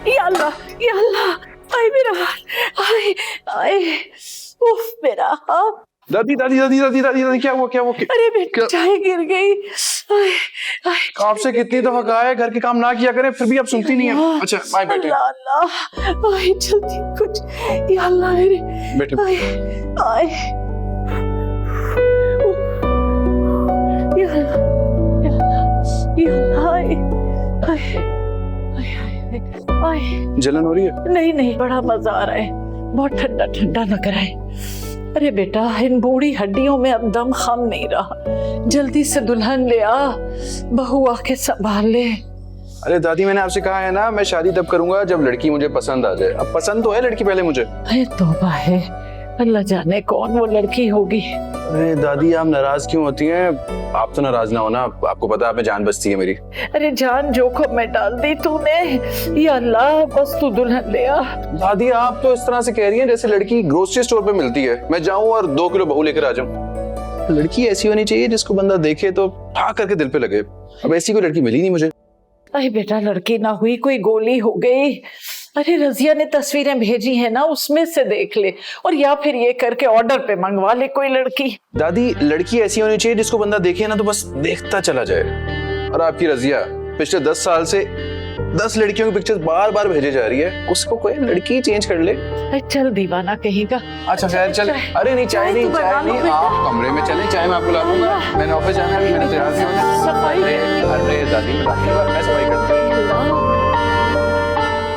या अल्लाह, आए मेरा हाथ, आए आए, उफ मेरा हाथ। दादी दादी दादी दादी दादी दादी क्या हुआ अरे बेटा चाय गिर गई। आए आए, आपसे कितनी दफा कहा है घर के काम ना किया करें, फिर भी आप सुनती नहीं है। अच्छा आए बेटे, अल्लाह अल्लाह, आए जल्दी कुछ, या अल्लाह मेरे, बेटे आए आए, या अल्लाह या अल्लाह या अल्लाह, आए आए आए आए। जलन हो रही है? नहीं नहीं, बड़ा मजा आ रहा है, बहुत ठंडा ठंडा लग रहा है। अरे बेटा इन बूढ़ी हड्डियों में अब दम खम नहीं रहा, जल्दी से दुल्हन ले आ, बहू आके संभाल ले। अरे दादी मैंने आपसे कहा है ना, मैं शादी तब करूंगा जब लड़की मुझे पसंद आ जाए। अब पसंद तो है लड़की पहले मुझे। अरे तौबा है, अल्लाह जाने कौन वो लड़की होगी। अरे दादी आप नाराज क्यों होती हैं? आप तो नाराज ना हो ना, आपको पता है आप में जान बचती है मेरी। अरे जान जोखिम में डाल दी तूने, या अल्लाह बस तू दुल्हन ले आ। दादी आप तो इस तरह से कह रही हैं जैसे लड़की ग्रोसरी स्टोर पे मिलती है, मैं जाऊं और 2 किलो बहू लेकर आ जाऊं। लड़की ऐसी होनी चाहिए जिसको बंदा देखे तो ठा करके दिल पे लगे। अब ऐसी कोई लड़की मिली नहीं मुझे। अरे बेटा लड़की ना हुई, कोई गोली हो गई। अरे रजिया ने तस्वीरें भेजी है ना, उसमें से देख ले, और या फिर ये करके ऑर्डर पे मंगवा ले कोई लड़की। दादी लड़की ऐसी होनी चाहिए जिसको बंदा देखे ना तो बस देखता चला जाए। और आपकी रजिया पिछले 10 साल से 10 लड़कियों की पिक्चर्स बार बार भेजे जा रही है, उसको कोई लड़की चेंज कर ले। अरे चल दीवाना कहेगा। अच्छा खैर चल। अरे नहीं चाय नहीं, चाय नहीं, आप कमरे में चले, चाय मैं आपको ला दूंगा। मैंने ऑफिस जाना है, मैंने तैयार नहीं होना। सफाई अरे दादी मैं सफाई करता हूँ।